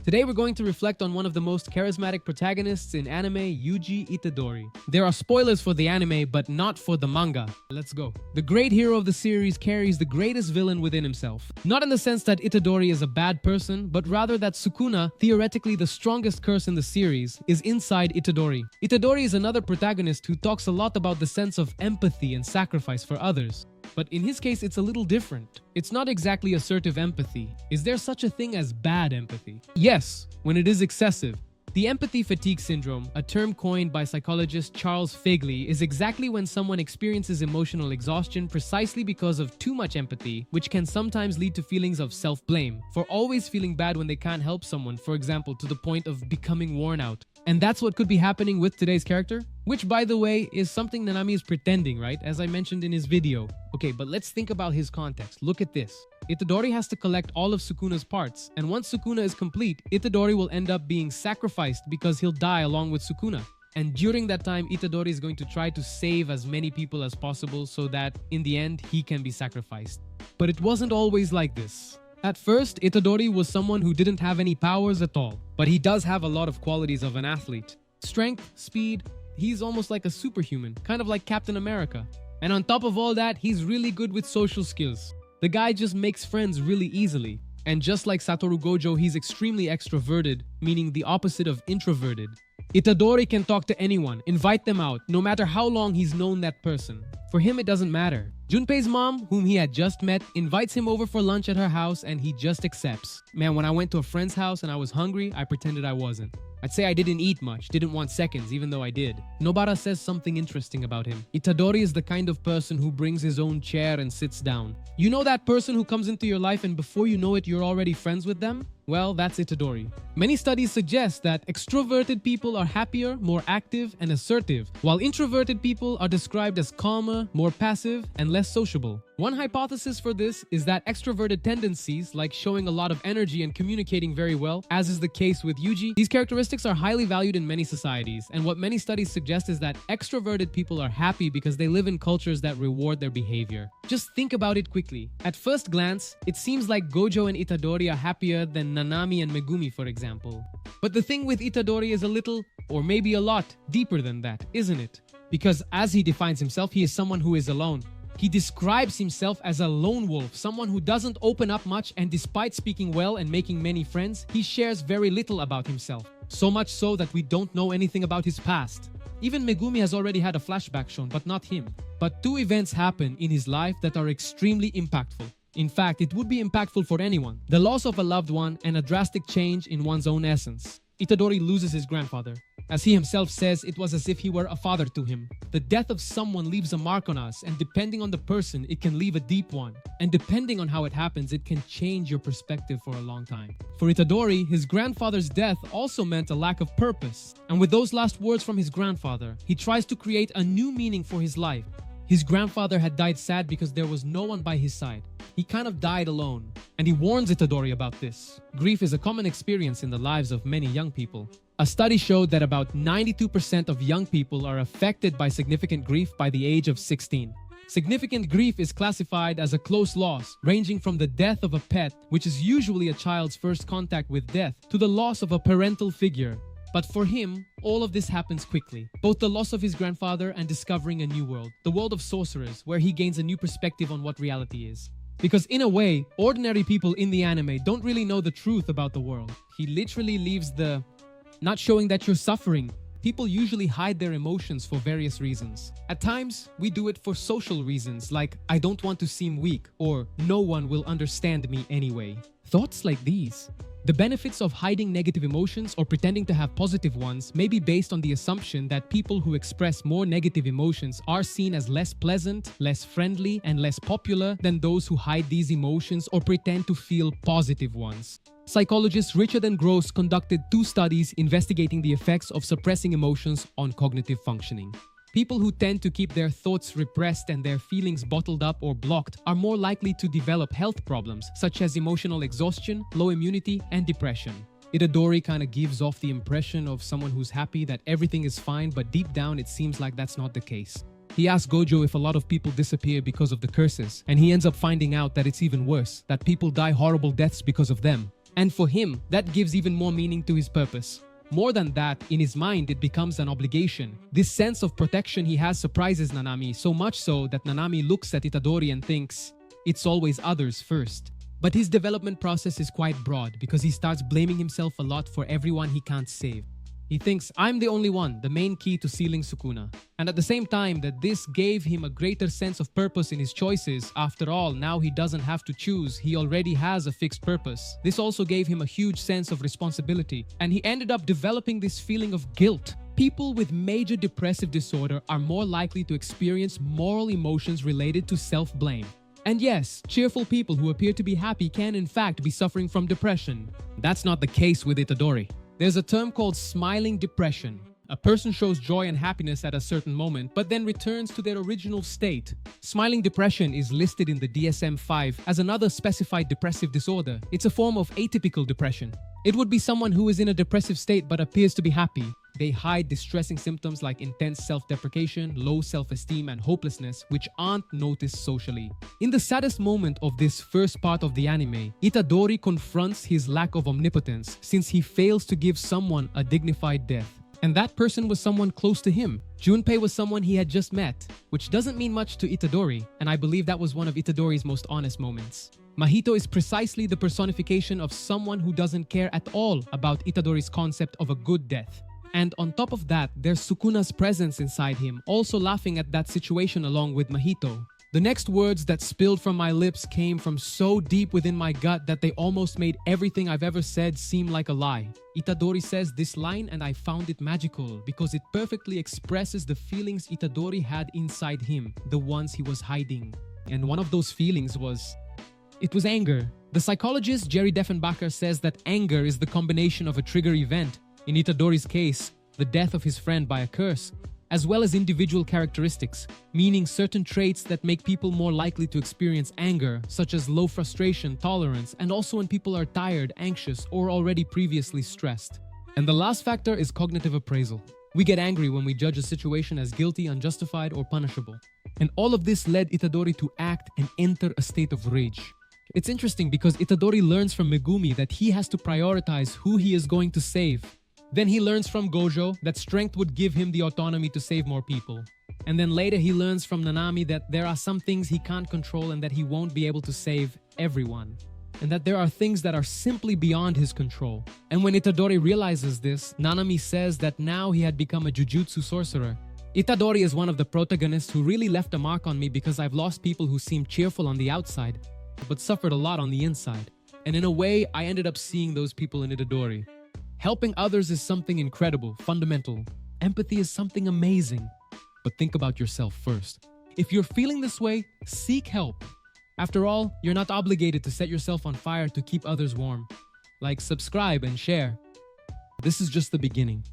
Today we're going to reflect on one of the most charismatic protagonists in anime, Yuji Itadori. There are spoilers for the anime, but not for the manga. Let's go. The great hero of the series carries the greatest villain within himself. Not in the sense that Itadori is a bad person, but rather that Sukuna, theoretically the strongest curse in the series, is inside Itadori. Itadori is another protagonist who talks a lot about the sense of empathy and sacrifice for others. But in his case, it's a little different. It's not exactly assertive empathy. Is there such a thing as bad empathy? Yes, when it is excessive. The empathy fatigue syndrome, a term coined by psychologist Charles Fegley, is exactly when someone experiences emotional exhaustion precisely because of too much empathy, which can sometimes lead to feelings of self-blame, for always feeling bad when they can't help someone, for example, to the point of becoming worn out. And that's what could be happening with today's character, which, by the way, is something Nanami is pretending, right? As I mentioned in his video. Okay, but let's think about his context. Look at this. Itadori has to collect all of Sukuna's parts, and once Sukuna is complete, Itadori will end up being sacrificed because he'll die along with Sukuna. And during that time, Itadori is going to try to save as many people as possible so that, in the end, he can be sacrificed. But it wasn't always like this. At first, Itadori was someone who didn't have any powers at all, but he does have a lot of qualities of an athlete. Strength, speed, he's almost like a superhuman, kind of like Captain America. And on top of all that, he's really good with social skills. The guy just makes friends really easily. And just like Satoru Gojo, he's extremely extroverted, meaning the opposite of introverted. Itadori can talk to anyone, invite them out, no matter how long he's known that person. For him, it doesn't matter. Junpei's mom, whom he had just met, invites him over for lunch at her house and he just accepts. Man, when I went to a friend's house and I was hungry, I pretended I wasn't. I'd say I didn't eat much, didn't want seconds, even though I did. Nobara says something interesting about him. Itadori is the kind of person who brings his own chair and sits down. You know that person who comes into your life and before you know it, you're already friends with them? Well, that's Itadori. Many studies suggest that extroverted people are happier, more active, and assertive, while introverted people are described as calmer, more passive, and less sociable. One hypothesis for this is that extroverted tendencies, like showing a lot of energy and communicating very well, as is the case with Yuji, these characteristics are highly valued in many societies, and what many studies suggest is that extroverted people are happy because they live in cultures that reward their behavior. Just think about it quickly. At first glance, it seems like Gojo and Itadori are happier than Nanami and Megumi, for example. But the thing with Itadori is a little, or maybe a lot, deeper than that, isn't it? Because as he defines himself, he is someone who is alone. He describes himself as a lone wolf, someone who doesn't open up much, and despite speaking well and making many friends, he shares very little about himself. So much so that we don't know anything about his past. Even Megumi has already had a flashback shown, but not him. But two events happen in his life that are extremely impactful. In fact, it would be impactful for anyone. The loss of a loved one and a drastic change in one's own essence. Itadori loses his grandfather. As he himself says, it was as if he were a father to him. The death of someone leaves a mark on us, and depending on the person, it can leave a deep one. And depending on how it happens, it can change your perspective for a long time. For Itadori, his grandfather's death also meant a lack of purpose. And with those last words from his grandfather, he tries to create a new meaning for his life. His grandfather had died sad because there was no one by his side. He kind of died alone. And he warns Itadori about this. Grief is a common experience in the lives of many young people. A study showed that about 92% of young people are affected by significant grief by the age of 16. Significant grief is classified as a close loss, ranging from the death of a pet, which is usually a child's first contact with death, to the loss of a parental figure. But for him, all of this happens quickly. Both the loss of his grandfather and discovering a new world, the world of sorcerers, where he gains a new perspective on what reality is. Because in a way, ordinary people in the anime don't really know the truth about the world. He literally leaves the not showing that you're suffering. People usually hide their emotions for various reasons. At times, we do it for social reasons like I don't want to seem weak or no one will understand me anyway. Thoughts like these. The benefits of hiding negative emotions or pretending to have positive ones may be based on the assumption that people who express more negative emotions are seen as less pleasant, less friendly, and less popular than those who hide these emotions or pretend to feel positive ones. Psychologist Richard and Gross conducted 2 studies investigating the effects of suppressing emotions on cognitive functioning. People who tend to keep their thoughts repressed and their feelings bottled up or blocked are more likely to develop health problems such as emotional exhaustion, low immunity, and depression. Itadori kind of gives off the impression of someone who's happy that everything is fine, but deep down it seems like that's not the case. He asks Gojo if a lot of people disappear because of the curses, and he ends up finding out that it's even worse, that people die horrible deaths because of them. And for him, that gives even more meaning to his purpose. More than that, in his mind, it becomes an obligation. This sense of protection he has surprises Nanami, so much so that Nanami looks at Itadori and thinks, it's always others first. But his development process is quite broad because he starts blaming himself a lot for everyone he can't save. He thinks, I'm the only one, the main key to sealing Sukuna. And at the same time that this gave him a greater sense of purpose in his choices, after all, now he doesn't have to choose, he already has a fixed purpose. This also gave him a huge sense of responsibility, and he ended up developing this feeling of guilt. People with major depressive disorder are more likely to experience moral emotions related to self-blame. And yes, cheerful people who appear to be happy can in fact be suffering from depression. That's not the case with Itadori. There's a term called smiling depression. A person shows joy and happiness at a certain moment, but then returns to their original state. Smiling depression is listed in the DSM-5 as another specified depressive disorder. It's a form of atypical depression. It would be someone who is in a depressive state but appears to be happy. They hide distressing symptoms like intense self-deprecation, low self-esteem, and hopelessness, which aren't noticed socially. In the saddest moment of this first part of the anime, Itadori confronts his lack of omnipotence since he fails to give someone a dignified death. And that person was someone close to him. Junpei was someone he had just met, which doesn't mean much to Itadori, and I believe that was one of Itadori's most honest moments. Mahito is precisely the personification of someone who doesn't care at all about Itadori's concept of a good death. And on top of that, there's Sukuna's presence inside him, also laughing at that situation along with Mahito. The next words that spilled from my lips came from so deep within my gut that they almost made everything I've ever said seem like a lie. Itadori says this line and I found it magical because it perfectly expresses the feelings Itadori had inside him, the ones he was hiding. And one of those feelings was anger. The psychologist Jerry Deffenbacher says that anger is the combination of a trigger event, in Itadori's case, the death of his friend by a curse, as well as individual characteristics, meaning certain traits that make people more likely to experience anger, such as low frustration, tolerance, and also when people are tired, anxious, or already previously stressed. And the last factor is cognitive appraisal. We get angry when we judge a situation as guilty, unjustified, or punishable. And all of this led Itadori to act and enter a state of rage. It's interesting because Itadori learns from Megumi that he has to prioritize who he is going to save. Then he learns from Gojo that strength would give him the autonomy to save more people. And then later he learns from Nanami that there are some things he can't control and that he won't be able to save everyone. And that there are things that are simply beyond his control. And when Itadori realizes this, Nanami says that now he had become a Jujutsu sorcerer. Itadori is one of the protagonists who really left a mark on me because I've lost people who seemed cheerful on the outside, but suffered a lot on the inside. And in a way, I ended up seeing those people in Itadori. Helping others is something incredible, fundamental. Empathy is something amazing. But think about yourself first. If you're feeling this way, seek help. After all, you're not obligated to set yourself on fire to keep others warm. Like, subscribe and share. This is just the beginning.